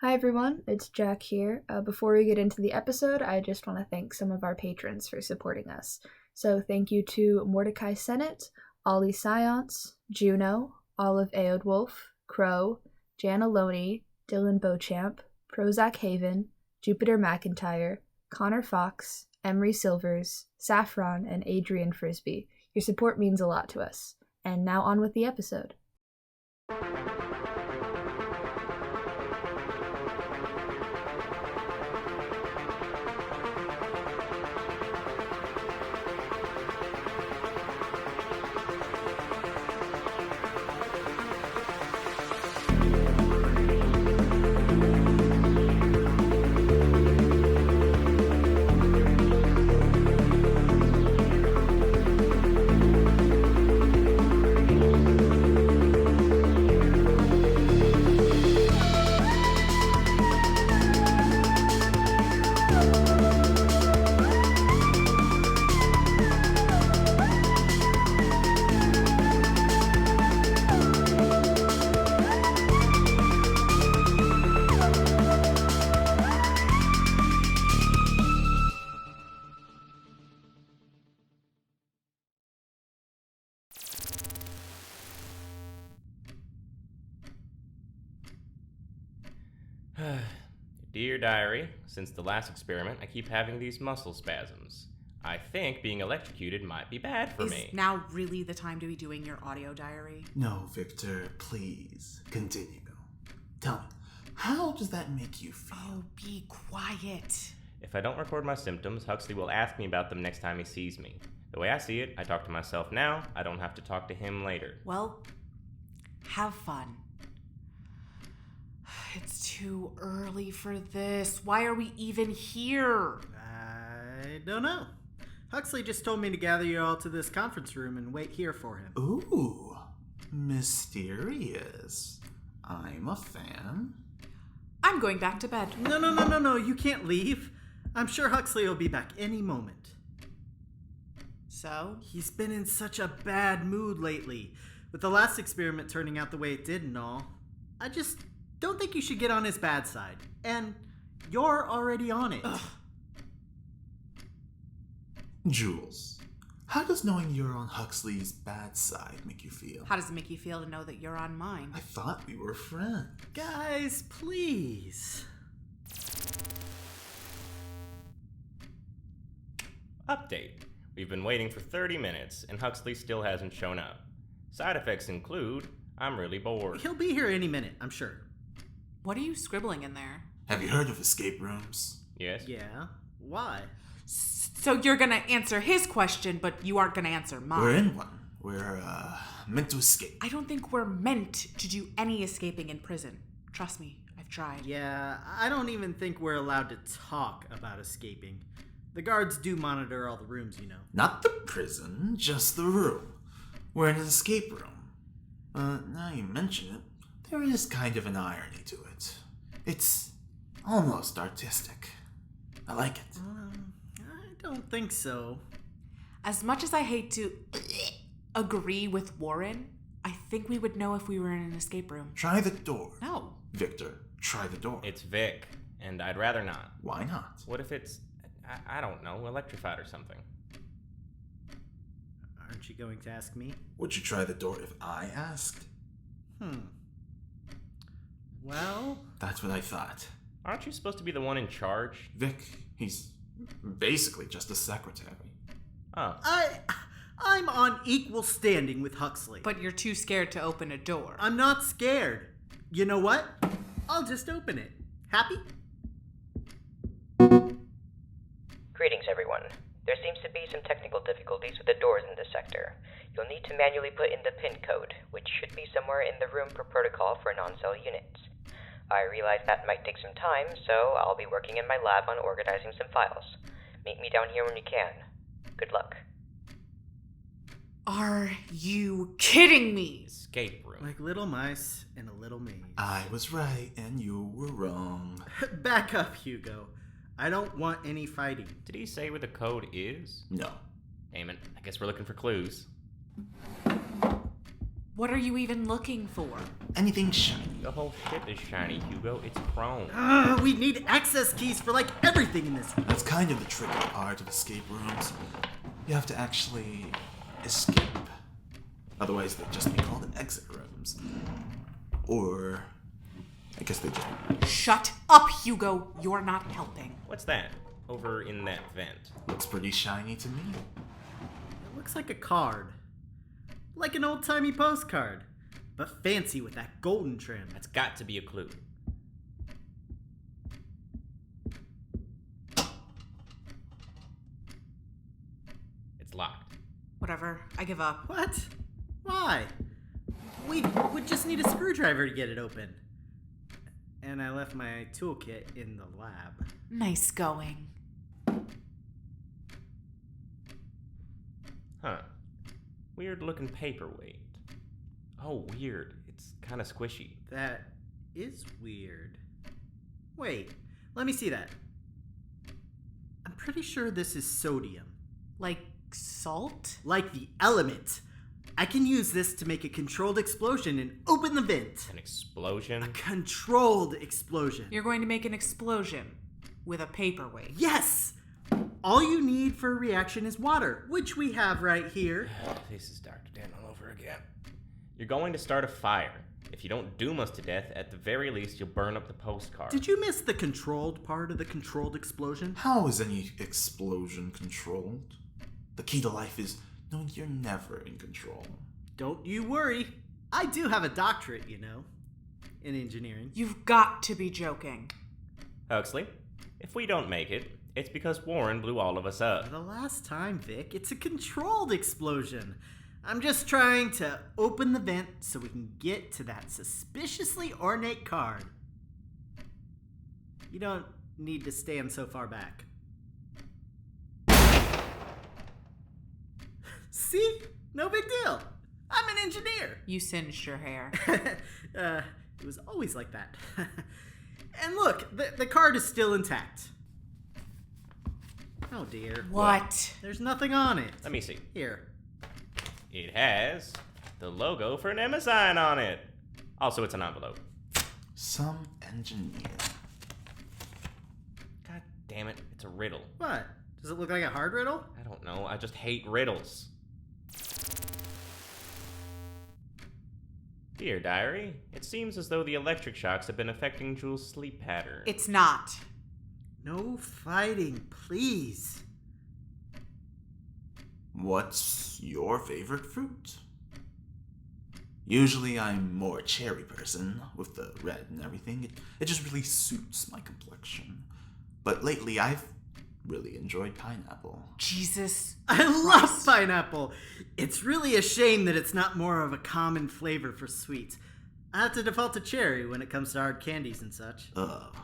Hi everyone, it's Jack here. Before we get into the episode, I just want to thank some of our patrons for supporting us. So thank you to Mordecai Sennett, Ollie Science, Juno, Olive Aodwolf, Crow, Jan Aloni, Dylan Beauchamp, Prozac Haven, Jupiter McIntyre, Connor Fox, Emery Silvers, Saffron, and Adrian Frisbee. Your support means a lot to us. And now on with the episode. Dear Diary, since the last experiment, I keep having these muscle spasms. I think being electrocuted might be bad for me. Is now really the time to be doing your audio diary? No, Victor, please. Continue. Tell me, how does that make you feel? Oh, be quiet. If I don't record my symptoms, Huxley will ask me about them next time he sees me. The way I see it, I talk to myself now, I don't have to talk to him later. Well, have fun. It's too early for this. Why are we even here? I don't know. Huxley just told me to gather you all to this conference room and wait here for him. Ooh, mysterious. I'm a fan. I'm going back to bed. No, you can't leave. I'm sure Huxley will be back any moment. So? He's been in such a bad mood lately, with the last experiment turning out the way it did and all. I just don't think you should get on his bad side. And you're already on it. Ugh. Jules, how does knowing you're on Huxley's bad side make you feel? How does it make you feel to know that you're on mine? I thought we were friends. Guys, please. Update. We've been waiting for 30 minutes, and Huxley still hasn't shown up. Side effects include, I'm really bored. He'll be here any minute, I'm sure. What are you scribbling in there? Have you heard of escape rooms? Yes? Yeah? Why? So you're gonna answer his question, but you aren't gonna answer mine. We're in one. We're, meant to escape. I don't think we're meant to do any escaping in prison. Trust me, I've tried. Yeah, I don't even think we're allowed to talk about escaping. The guards do monitor all the rooms, you know. Not the prison, just the room. We're in an escape room. Now you mention it, there is kind of an irony to it. It's almost artistic. I like it. I don't think so. As much as I hate to agree with Warren, I think we would know if we were in an escape room. Try the door. No. Victor, try the door. It's Vic, and I'd rather not. Why not? What if it's, I don't know, electrified or something? Aren't you going to ask me? Would you try the door if I asked? Well... That's what I thought. Aren't you supposed to be the one in charge? Vic, he's basically just a secretary. Oh. I'm on equal standing with Huxley. But you're too scared to open a door. I'm not scared. You know what? I'll just open it. Happy? Greetings, everyone. There seems to be some technical difficulties with the doors in this sector. You'll need to manually put in the PIN code, which should be somewhere in the room per protocol for non-cell units. I realize that might take some time, so I'll be working in my lab on organizing some files. Meet me down here when you can. Good luck. Are you kidding me? Escape room. Like little mice in a little maze. I was right and you were wrong. Back up, Hugo. I don't want any fighting. Did he say where the code is? No. Damn it. I guess we're looking for clues. What are you even looking for? Anything shiny. The whole ship is shiny, Hugo. It's chrome. We need access keys for, like, everything in this. That's kind of the tricky part of escape rooms. You have to actually escape. Otherwise, they'd just be called exit rooms. Or, I guess they just... Shut up, Hugo. You're not helping. What's that? Over in that vent. Looks pretty shiny to me. It looks like a card. Like an old-timey postcard. But fancy with that golden trim. That's got to be a clue. It's locked. Whatever. I give up. What? Why? We would just need a screwdriver to get it open. And I left my toolkit in the lab. Nice going. Huh. Weird looking paperweight. Oh, weird. It's kind of squishy. That is weird. Wait, let me see that. I'm pretty sure this is sodium. Like salt? Like the element. I can use this to make a controlled explosion and open the vent. An explosion? A controlled explosion. You're going to make an explosion with a paperweight. Yes! All you need for a reaction is water, which we have right here. This is Dr. Dan all over again. You're going to start a fire. If you don't doom us to death, at the very least, you'll burn up the postcard. Did you miss the controlled part of the controlled explosion? How is any explosion controlled? The key to life is knowing you're never in control. Don't you worry. I do have a doctorate, you know, in engineering. You've got to be joking. Huxley, if we don't make it, it's because Warren blew all of us up. For the last time, Vic, it's a controlled explosion. I'm just trying to open the vent so we can get to that suspiciously ornate card. You don't need to stand so far back. See? No big deal. I'm an engineer. You singed your hair. It was always like that. And look, the card is still intact. Oh dear. What? There's nothing on it. Let me see. Here. It has the logo for Mnemosyne on it. Also, it's an envelope. Some engineer. God damn it, it's a riddle. What? Does it look like a hard riddle? I don't know, I just hate riddles. Dear Diary, it seems as though the electric shocks have been affecting Jules' sleep pattern. It's not. No fighting, please. What's your favorite fruit? Usually I'm more a cherry person, with the red and everything. It just really suits my complexion. But lately I've really enjoyed pineapple. Jesus. I love pineapple. It's really a shame that it's not more of a common flavor for sweets. I have to default to cherry when it comes to hard candies and such. Ugh.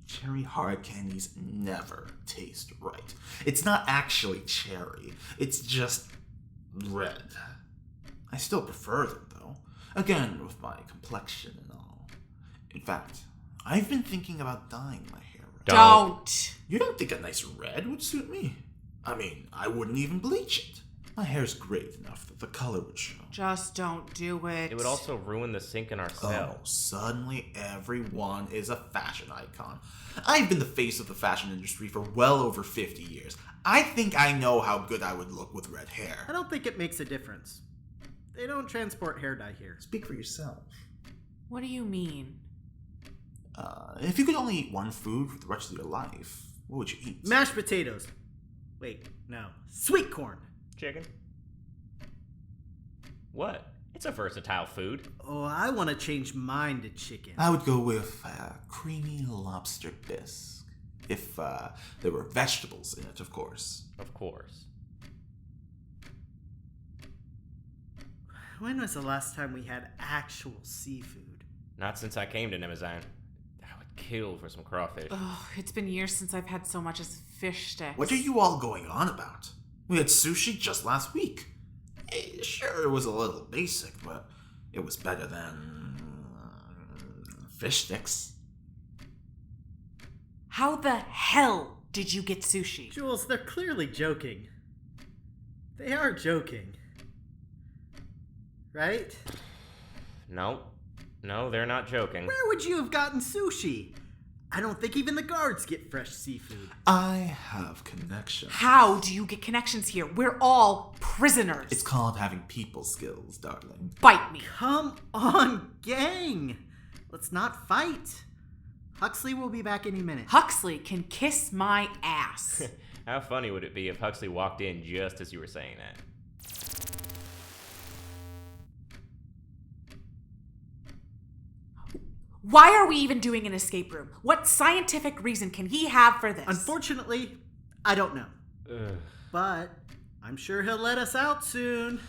Cherry hard candies never taste right. It's not actually cherry. It's just red. I still prefer them, though. Again, with my complexion and all. In fact, I've been thinking about dyeing my hair red. Don't. You don't think a nice red would suit me? I mean, I wouldn't even bleach it. My hair's great enough that the color would show. Just don't do it. It would also ruin the sink in our cell. Oh, suddenly everyone is a fashion icon. I've been the face of the fashion industry for well over 50 years. I think I know how good I would look with red hair. I don't think it makes a difference. They don't transport hair dye here. Speak for yourself. What do you mean? If you could only eat one food for the rest of your life, what would you eat? Mashed potatoes. Wait, no. Sweet corn. Chicken? What? It's a versatile food. Oh, I want to change mine to chicken. I would go with creamy lobster bisque. If there were vegetables in it, of course. Of course. When was the last time we had actual seafood? Not since I came to Mnemosyne. I would kill for some crawfish. Oh, it's been years since I've had so much as fish sticks. What are you all going on about? We had sushi just last week. Sure, it was a little basic, but it was better than fish sticks. How the hell did you get sushi? Jules, they're clearly joking. They are joking. right? No, they're not joking. Where would you have gotten sushi? I don't think even the guards get fresh seafood. I have connections. How do you get connections here? We're all prisoners. It's called having people skills, darling. Bite me. Come on, gang! Let's not fight. Huxley will be back any minute. Huxley can kiss my ass. How funny would it be if Huxley walked in just as you were saying that? Why are we even doing an escape room? What scientific reason can he have for this? Unfortunately, I don't know. Ugh. But I'm sure he'll let us out soon.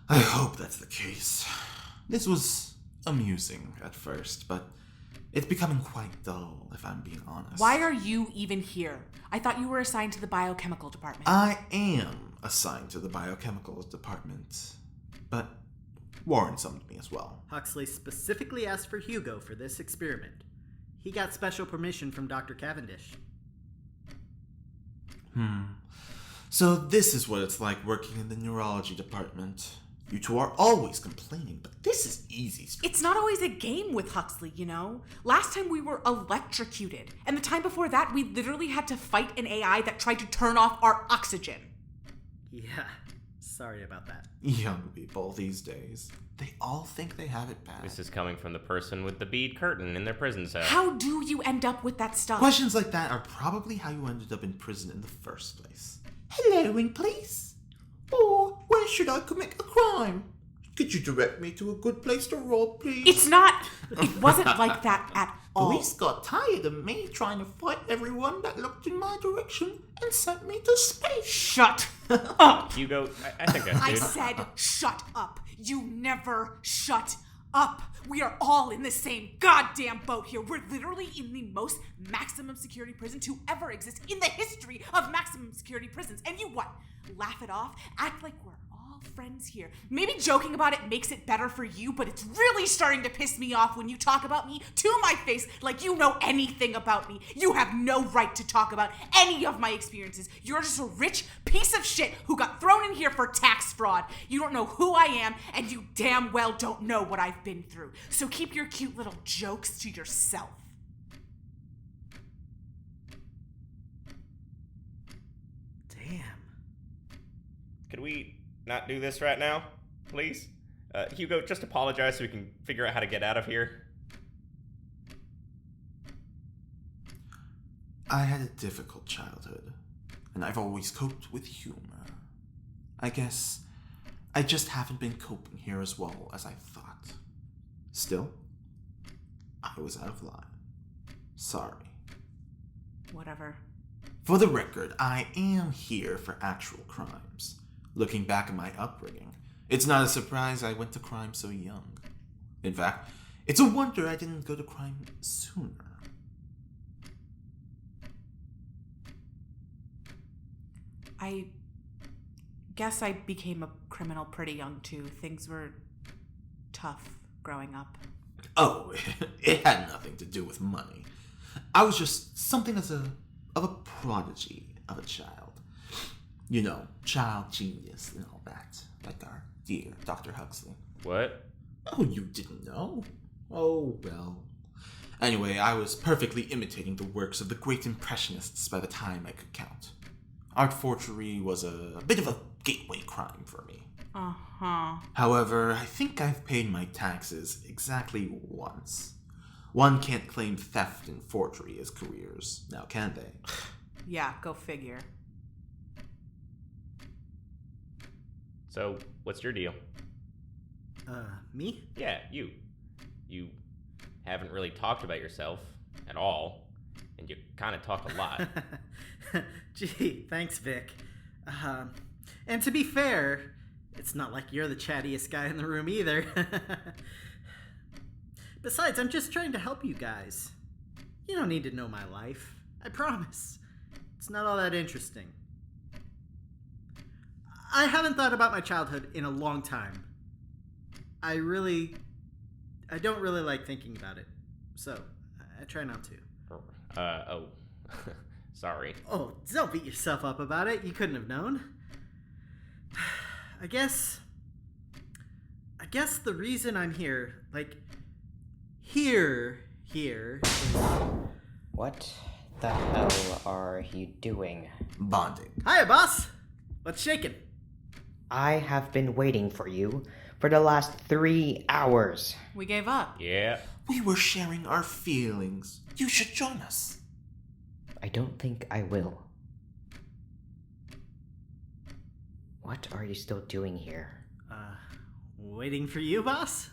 I hope that's the case. This was amusing at first, but it's becoming quite dull, if I'm being honest. Why are you even here? I thought you were assigned to the biochemical department. I am assigned to the biochemical department, but Warren summoned me as well. Huxley specifically asked for Hugo for this experiment. He got special permission from Dr. Cavendish. So this is what it's like working in the neurology department. You two are always complaining, but this is easy. It's not always a game with Huxley, you know? Last time we were electrocuted, and the time before that we literally had to fight an AI that tried to turn off our oxygen. Yeah, sorry about that. Young people these days, they all think they have it bad. This is coming from the person with the bead curtain in their prison cell. How do you end up with that stuff? Questions like that are probably how you ended up in prison in the first place. Hello, police. Or where should I commit a crime? Could you direct me to a good place to rob, please? It wasn't like that at all. Police got tired of me trying to fight everyone that looked in my direction and sent me to space. Shut up! Hugo, I think that's I good. said shut up. You never shut up. We are all in the same goddamn boat here. We're literally in the most maximum security prison to ever exist in the history of maximum security prisons. And you what? Laugh it off? Act like we're all friends here. Maybe joking about it makes it better for you, but it's really starting to piss me off when you talk about me to my face like you know anything about me. You have no right to talk about any of my experiences. You're just a rich piece of shit who got thrown in here for tax fraud. You don't know who I am, and you damn well don't know what I've been through. So keep your cute little jokes to yourself. Damn. Could we not do this right now, please? Hugo, just apologize so we can figure out how to get out of here. I had a difficult childhood, and I've always coped with humor. I guess I just haven't been coping here as well as I thought. Still, I was out of line. Sorry. Whatever. For the record, I am here for actual crimes. Looking back at my upbringing, it's not a surprise I went to crime so young. In fact, it's a wonder I didn't go to crime sooner. I guess I became a criminal pretty young too. Things were tough growing up. Oh, it had nothing to do with money. I was just something of a prodigy of a child. You know, child genius and all that. Like our dear Dr. Huxley. What? Oh, you didn't know? Oh, well. Anyway, I was perfectly imitating the works of the great Impressionists by the time I could count. Art forgery was a bit of a gateway crime for me. Uh-huh. However, I think I've paid my taxes exactly once. One can't claim theft and forgery as careers, now can they? Yeah, go figure. So, what's your deal? Me? Yeah, you. You haven't really talked about yourself at all, and you kind of talk a lot. Gee, thanks, Vic. And to be fair, it's not like you're the chattiest guy in the room either. Besides, I'm just trying to help you guys. You don't need to know my life. I promise. It's not all that interesting. I haven't thought about my childhood in a long time. I don't really like thinking about it. So, I try not to. Sorry. Oh, don't beat yourself up about it. You couldn't have known. I guess I guess the reason I'm here, here is... What the hell are you doing? Bonding. Hiya, boss! What's shaking? I have been waiting for you for the last 3 hours. We gave up. Yeah. We were sharing our feelings. You should join us. I don't think I will. What are you still doing here? Waiting for you, boss?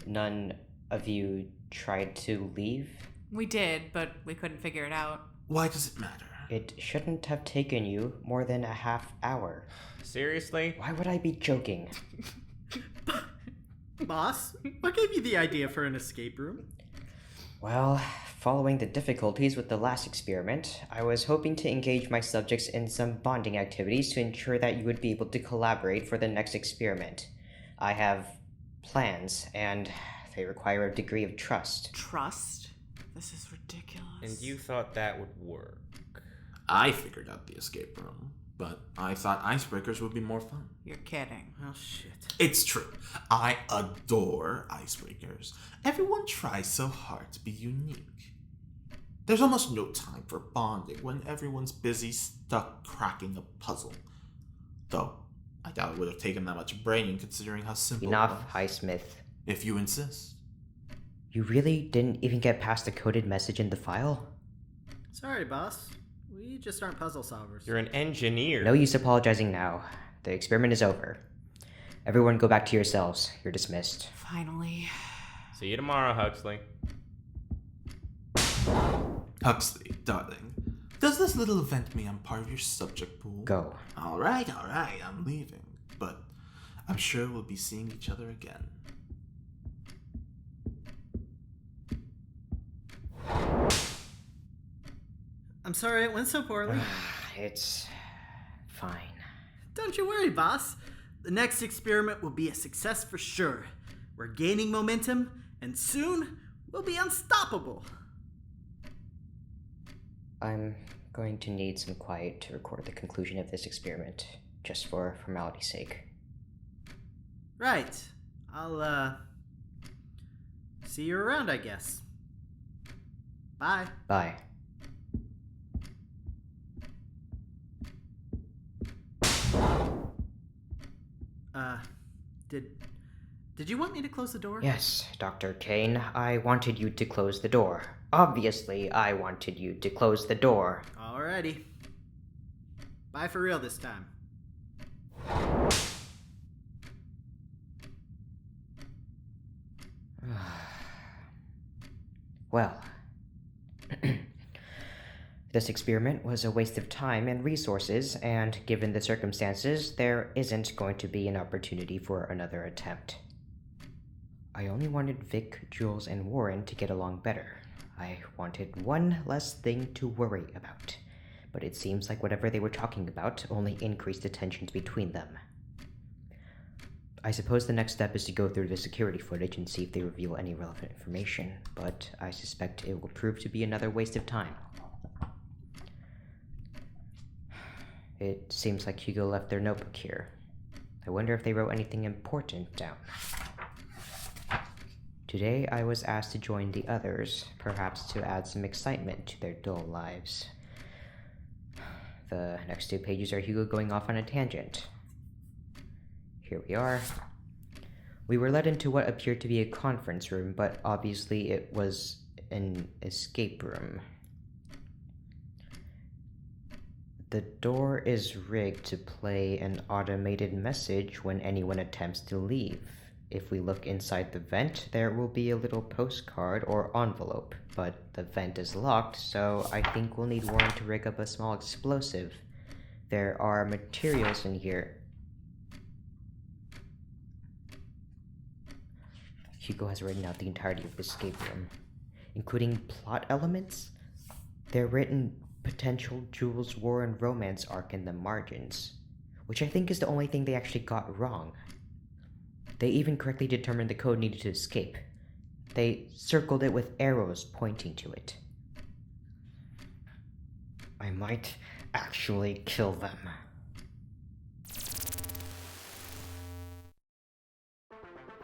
None of you tried to leave? We did, but we couldn't figure it out. Why does it matter? It shouldn't have taken you more than a half hour. Seriously? Why would I be joking? Boss, what gave you the idea for an escape room? Well, following the difficulties with the last experiment, I was hoping to engage my subjects in some bonding activities to ensure that you would be able to collaborate for the next experiment. I have plans, and they require a degree of trust. Trust? This is ridiculous. And you thought that would work? I figured out the escape room, but I thought icebreakers would be more fun. You're kidding. Oh, shit. It's true. I adore icebreakers. Everyone tries so hard to be unique. There's almost no time for bonding when everyone's busy stuck cracking a puzzle. Though, I doubt it would have taken that much braining considering how simple Enough, it was. Highsmith. If you insist. You really didn't even get past the coded message in the file? Sorry, boss. We just aren't puzzle solvers. You're an engineer. No use apologizing now. The experiment is over. Everyone go back to your cells. You're dismissed. Finally. See you tomorrow, Huxley. Huxley, darling, does this little event mean I'm part of your subject pool? Go. Alright, I'm leaving. But I'm sure we'll be seeing each other again. I'm sorry it went so poorly. It's fine. Don't you worry, boss. The next experiment will be a success for sure. We're gaining momentum, and soon we'll be unstoppable. I'm going to need some quiet to record the conclusion of this experiment, just for formality's sake. Right. I'll, see you around, I guess. Bye. Bye. Did you want me to close the door? Yes, Dr. Cain, I wanted you to close the door. Obviously, I wanted you to close the door. Alrighty. Bye for real this time. Well, this experiment was a waste of time and resources, and given the circumstances, there isn't going to be an opportunity for another attempt. I only wanted Vic, Jules, and Warren to get along better. I wanted one less thing to worry about, but it seems like whatever they were talking about only increased the tensions between them. I suppose the next step is to go through the security footage and see if they reveal any relevant information, but I suspect it will prove to be another waste of time. It seems like Hugo left their notebook here. I wonder if they wrote anything important down. Today I was asked to join the others, perhaps to add some excitement to their dull lives. The next 2 pages are Hugo going off on a tangent. Here we are. We were led into what appeared to be a conference room, but obviously it was an escape room. The door is rigged to play an automated message when anyone attempts to leave. If we look inside the vent, there will be a little postcard or envelope, but the vent is locked, so I think we'll need Warren to rig up a small explosive. There are materials in here. Hugo has written out the entirety of the escape room, including plot elements. They're written potential Jules Warren romance arc in the margins, which I think is the only thing they actually got wrong. They even correctly determined the code needed to escape. They circled it with arrows pointing to it. I might actually kill them.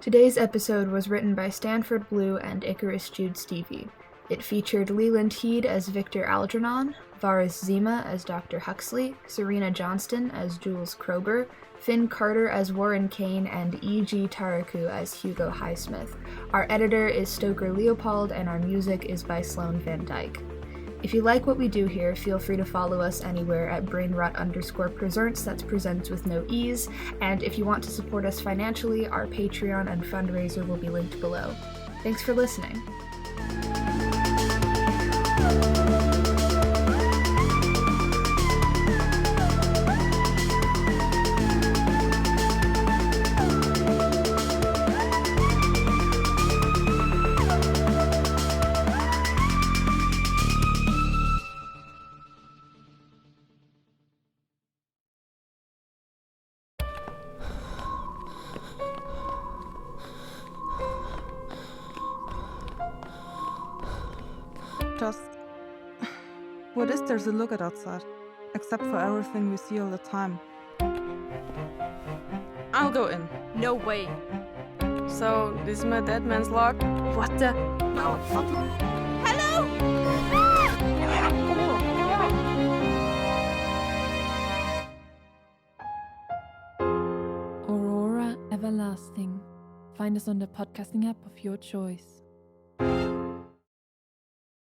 Today's episode was written by Stanford Blue and Icarus Jude Stevie. It featured Leland as Victor Algernon, Varis Zima as Dr. Huxley, Serina Johnston as Jules Kroeber, Finn Carter as Warren Cain, and E.G. Tariku as Hugo Highsmith. Our editor is Stoker Leopold, and our music is by Sloan Van Dyke. If you like what we do here, feel free to follow us anywhere at Brainrot_presents, that's presents with no E's, and if you want to support us financially, our Patreon and fundraiser will be linked below. Thanks for listening. Just, what is there to look at outside? Except for everything we see all the time. I'll go in. No way. So, this is my dead man's log? What the? No, Hello? Aurora Everlasting. Find us on the podcasting app of your choice.